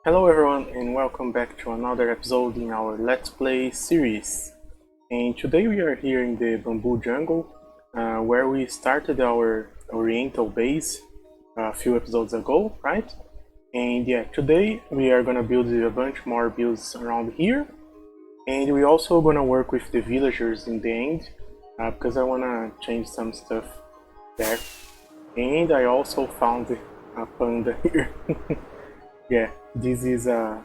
Hello everyone and welcome back to another episode in our Let's Play series. And today we are here in the bamboo jungle where we started our Oriental base a few episodes ago, right? And yeah, today we are gonna build a bunch more builds around here. And we're also gonna work with the villagers in the end because I wanna change some stuff there. And I also found a panda here. Yeah, this is the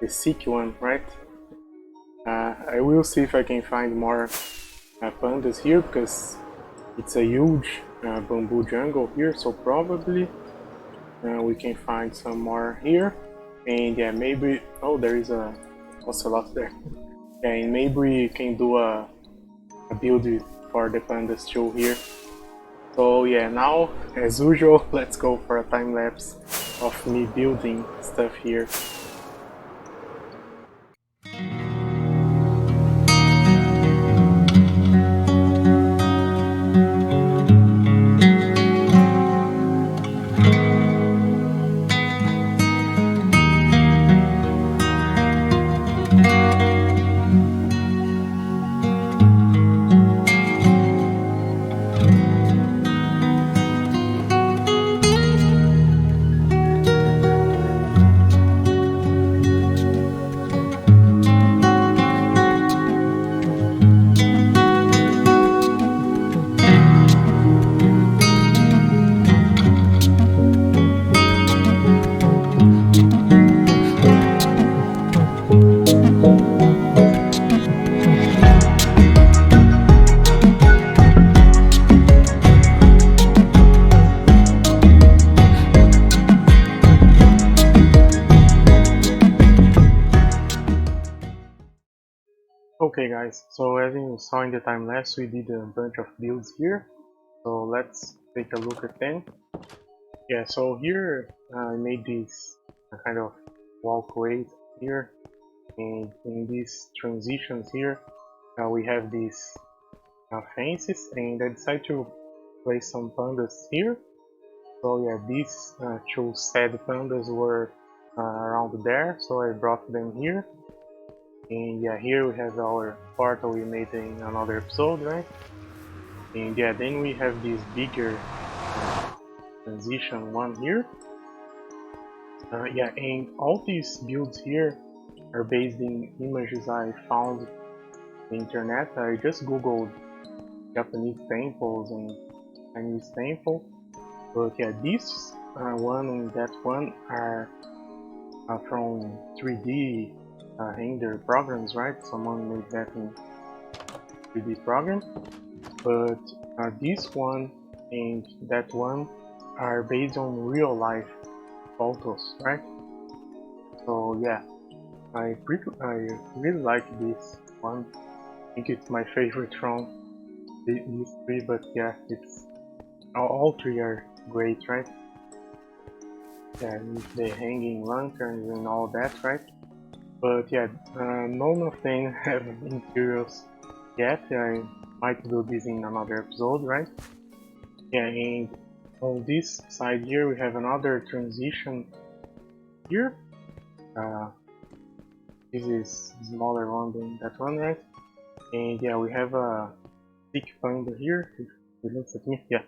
sick one, right? I will see if I can find more pandas here because it's a huge bamboo jungle here, so probably we can find some more here. And yeah, maybe there is a ocelot there. Yeah, and maybe we can do a build for the pandas too here. So yeah, now as usual, let's go for a time lapse of me building stuff here. Okay guys, so as you saw in the time lapse, we did a bunch of builds here, so let's take a look at them. Yeah, so here I made this kind of walkway here, and in these transitions here we have these fences, and I decided to place some pandas here. So yeah, these two sad pandas were around there, so I brought them here. And yeah, here we have our portal we made in another episode, right? And yeah, then we have this bigger transition one here. Yeah, and all these builds here are based in images I found on the internet. I just googled Japanese temples and Chinese temple. But yeah, this one and that one are from 3D render programs, right? Someone made that in 3D program. But this one and that one are based on real life photos, right? So yeah, I really like this one. I think it's my favorite from these three, but yeah, it's all three are great, right? Yeah, with the hanging lanterns and all that, right? But yeah, none of them have interiors yet. I might do this in another episode, right? Yeah, and on this side here we have another transition here. This is smaller one than that one, right? And yeah, we have a thick panda here. If it looks at me, yeah.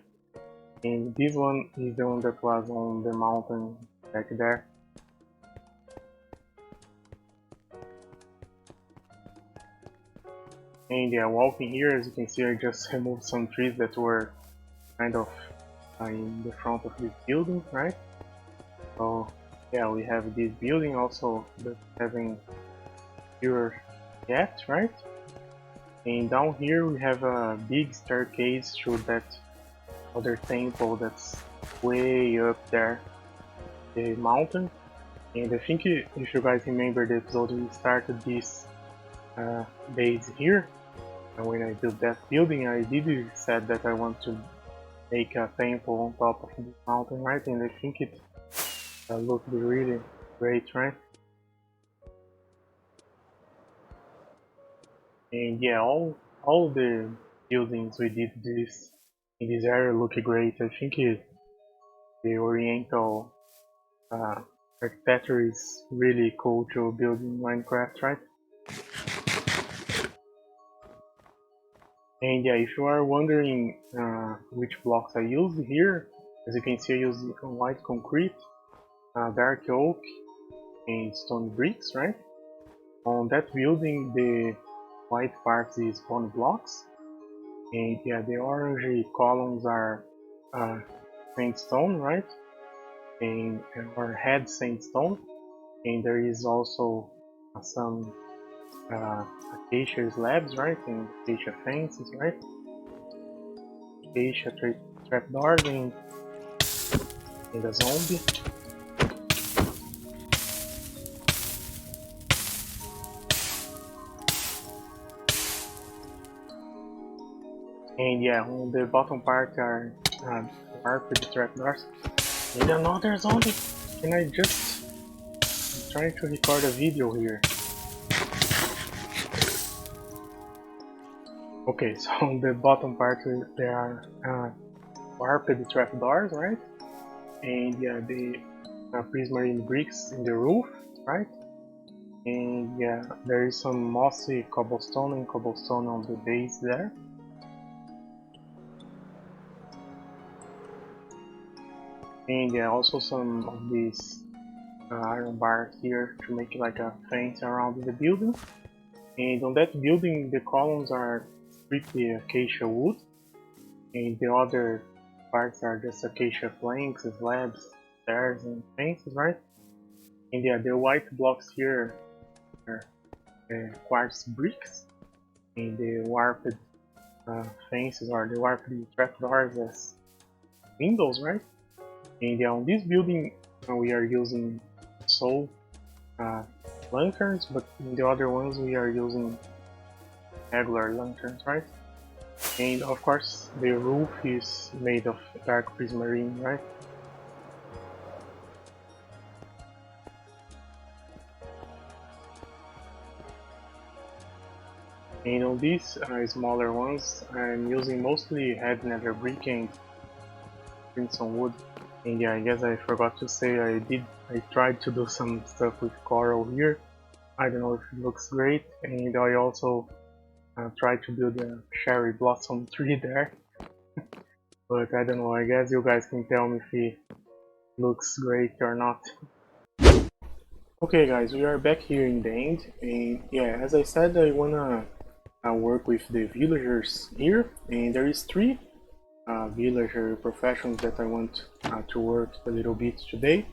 And this one is the one that was on the mountain back there. And yeah, walking here, as you can see, I just removed some trees that were kind of in the front of this building, right? So yeah, we have this building also that having pure yet, right? And down here we have a big staircase to that other temple that's way up there, the mountain. And I think if you guys remember the episode, we started this base here. And when I built that building, I did said that I want to make a temple on top of this mountain, right? And I think it looked really great, right? And yeah, all the buildings we did this in this area look great. I think the Oriental uh, architecture is really cool to build in Minecraft, right? And yeah, if you are wondering which blocks I used here, as you can see I use white concrete, dark oak, and stone bricks, right? On that building the white parts is stone blocks, and yeah, the orange columns are sandstone, right? And or head sandstone, and there is also some acacia slabs, right? And acacia fences, right? Acacia trapdoors and a zombie. And yeah, on the bottom part are warped trapdoors. And another zombie! Can I just... I'm trying to record a video here. Okay, so on the bottom part there are warped trapdoors, right? And yeah, the prismarine bricks in the roof, right? And yeah, there is some mossy cobblestone and cobblestone on the base there. And yeah, also some of these iron bars here to make like a fence around the building. And on that building the columns are strictly acacia wood, and the other parts are just acacia planks, slabs, stairs and fences, right? And yeah, the white blocks here are quartz bricks, and the warped fences or the warped trapdoors as windows, right? And yeah, on this building we are using soul lanterns, but in the other ones we are using regular lanterns, right? And of course the roof is made of dark prismarine, right? And on these smaller ones I'm using mostly head nether brick and crimson wood. And yeah, I guess I forgot to say I tried to do some stuff with coral here. I don't know if it looks great, and I also tried to build a cherry blossom tree there. But I don't know, I guess you guys can tell me if it looks great or not. Okay guys, we are back here in the end, and yeah, as I said, I wanna work with the villagers here, and there is three villager professions that I want to work a little bit today.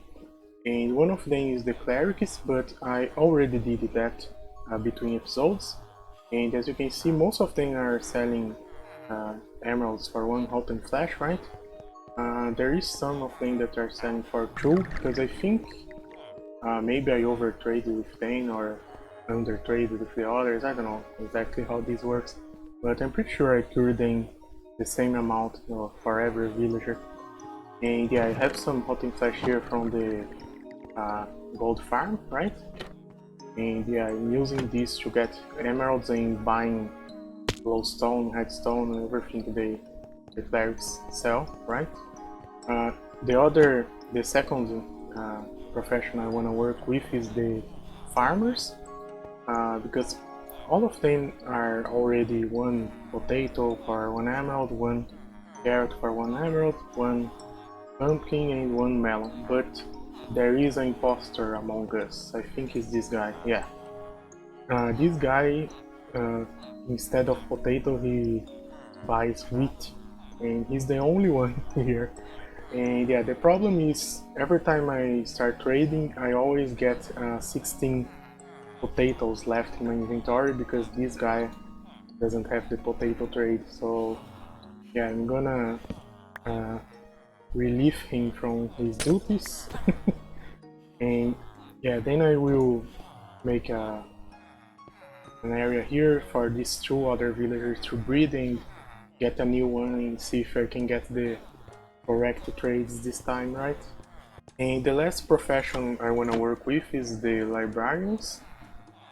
And one of them is the clerics, but I already did that between episodes. And as you can see, most of them are selling emeralds for one hot and flash, right? There is some of them that are selling for two, because I think maybe I over traded with them or under traded with the others. I don't know exactly how this works, but I'm pretty sure I cured them the same amount for every villager. And yeah, I have some hot and flash here from the gold farm, right? And yeah, I'm using this to get emeralds and buying glowstone, headstone, and everything the clerics sell, right? The second profession I want to work with is the farmers, because all of them are already one potato for one emerald, one carrot for one emerald, one pumpkin and one melon, but there is an imposter among us. I think it's this guy, yeah. This guy, instead of potato, he buys wheat, and he's the only one here. And yeah, the problem is every time I start trading, I always get 16 potatoes left in my inventory because this guy doesn't have the potato trade. So yeah, I'm gonna relieve him from his duties. And yeah, then I will make an area here for these two other villagers to breed and get a new one and see if I can get the correct trades this time, right? And the last profession I want to work with is the librarians,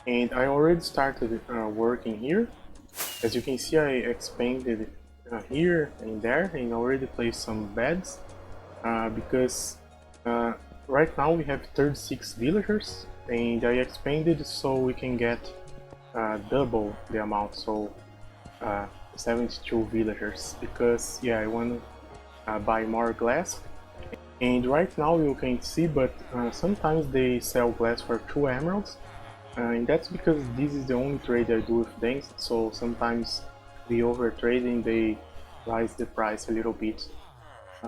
and I already started working here. As you can see, I expanded here and there and already placed some beds because right now we have 36 villagers, and I expanded so we can get double the amount, so 72 villagers, because yeah, I want to buy more glass. And right now you can see, but sometimes they sell glass for 2 emeralds, and that's because this is the only trade I do with them, so sometimes we over trading, they rise the price a little bit.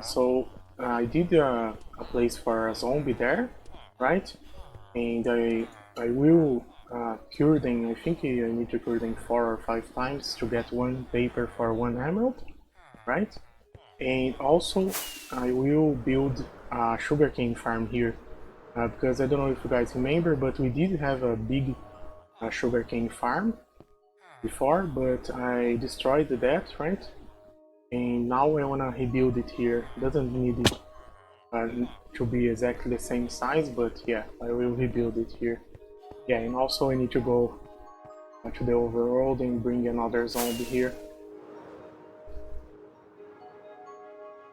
So I did a place for a zombie there, right? And I will cure them. I think I need to cure them 4 or 5 times to get 1 paper for 1 emerald, right? And also I will build a sugarcane farm here, because I don't know if you guys remember, but we did have a big sugarcane farm before, but I destroyed that, right? And now I wanna rebuild it here. Doesn't need it to be exactly the same size, but yeah, I will rebuild it here. Yeah, and also I need to go to the overworld and bring another zombie here.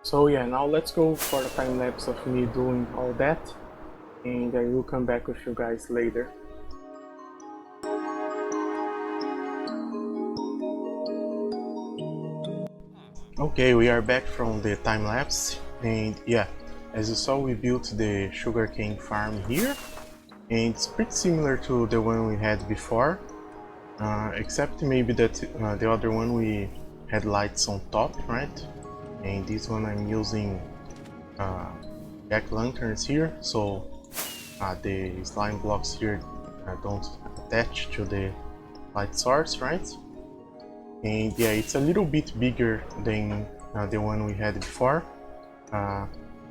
So yeah, now let's go for the time lapse of me doing all that, and I will come back with you guys later. Okay, we are back from the time lapse, and yeah, as you saw, we built the sugarcane farm here, and it's pretty similar to the one we had before, except maybe that the other one we had lights on top, right? And this one I'm using jack lanterns here, so the slime blocks here don't attach to the light source, right? And yeah, it's a little bit bigger than the one we had before.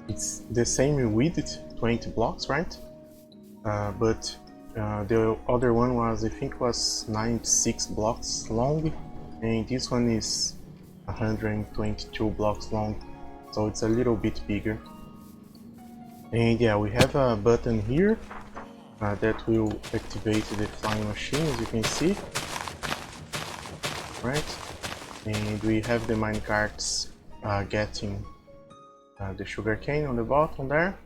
It's the same width, 20 blocks, right? But the other one was, I think, was 96 blocks long, and this one is 122 blocks long, so it's a little bit bigger. And yeah, we have a button here that will activate the flying machine, as you can see, right? And we have the minecarts getting the sugarcane on the bottom there,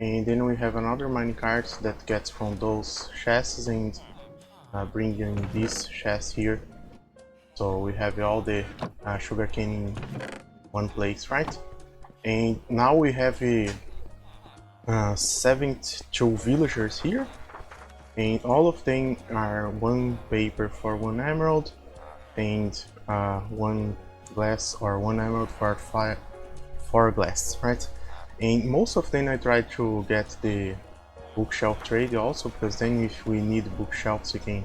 and then we have another minecart that gets from those chests and bringing this chest here. So we have all the sugarcane in one place, right? And now we have 72 villagers here, and all of them are 1 paper for 1 emerald, and 1 glass or 1 emerald for 4 glass, right? And most of them I try to get the bookshelf trade also, because then if we need bookshelves we can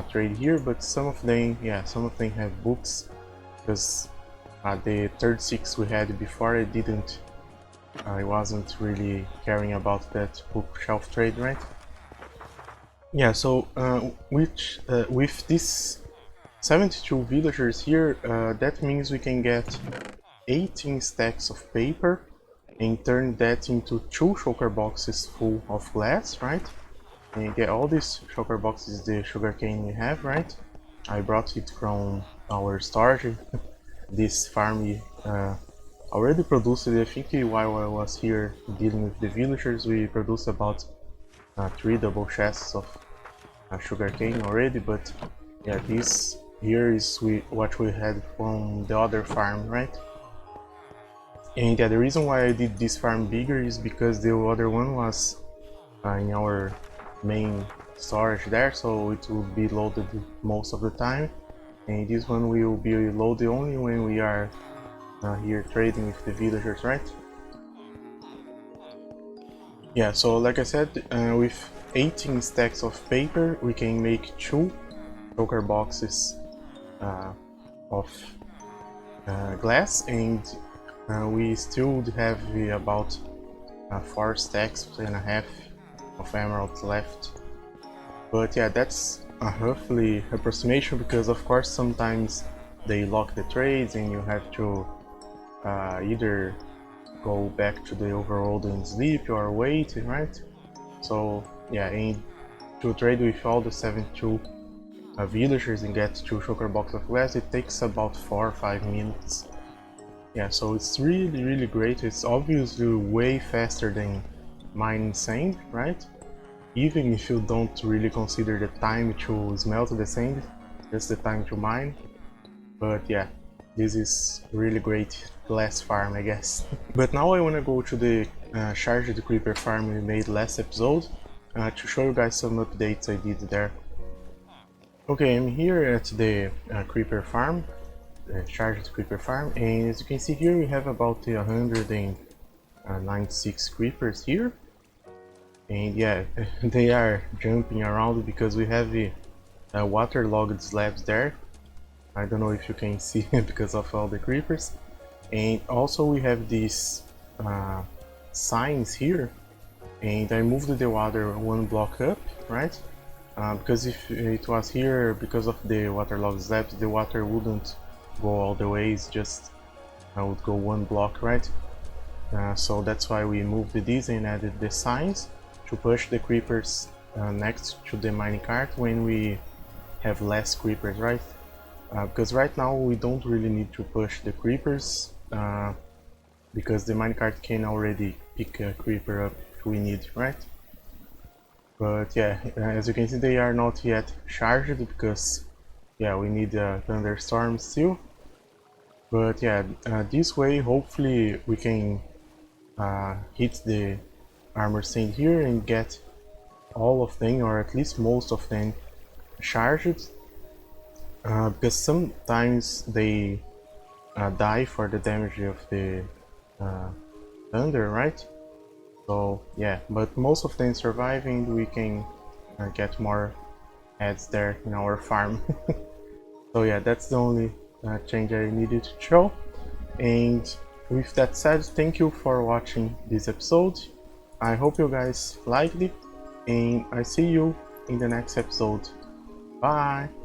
trade here, but some of them, yeah, some of them have books, because the 36 we had before I wasn't really caring about that bookshelf trade, right? Yeah, so with this 72 villagers here, that means we can get 18 stacks of paper and turn that into 2 shulker boxes full of glass, right? And you get all these shulker boxes, the sugarcane we have, right? I brought it from our storage. This farm already produced it. I think while I was here dealing with the villagers, we produced about 3 double chests of sugarcane already, but yeah, this here is what we had from the other farm, right? And yeah, the reason why I did this farm bigger is because the other one was in our main storage there, so it will be loaded most of the time, and this one will be loaded only when we are here trading with the villagers, right? Yeah, so like I said, with 18 stacks of paper we can make 2 shulker boxes of glass, and we still have about 4 stacks and a half of emeralds left. But yeah, that's a roughly approximation, because of course sometimes they lock the trades and you have to either go back to the overworld and sleep or wait, right? So yeah, and to trade with all the 72 villagers and get 2 shulker boxes of glass, it takes about 4 or 5 minutes. Yeah, so it's really great. It's obviously way faster than mining sand, right? Even if you don't really consider the time to smelt the sand, just the time to mine. But yeah, this is really great glass farm, I guess. But now I wanna go to the charged creeper farm we made last episode to show you guys some updates I did there. Okay, I'm here at the creeper farm, the charged creeper farm, and as you can see here we have about 196 creepers here. And yeah, they are jumping around because we have the waterlogged slabs there. I don't know if you can see because of all the creepers. And also we have these signs here, and I moved the water one block up, right? Because if it was here, because of the waterlogged slabs, the water wouldn't go all the way, it's just would go one block, right? So that's why we moved these and added the signs to push the creepers next to the mining cart when we have less creepers, right? Because right now we don't really need to push the creepers because the minecart can already pick a creeper up if we need, right? But yeah, as you can see, they are not yet charged because yeah, we need a thunderstorm still. But yeah, this way hopefully we can hit the armor stand here and get all of them, or at least most of them, charged. Because sometimes they die for the damage of the thunder, right? So yeah, but most of them survive and we can get more heads there in our farm. So yeah, that's the only change I needed to show. And with that said, thank you for watching this episode. I hope you guys liked it, and I see you in the next episode. Bye!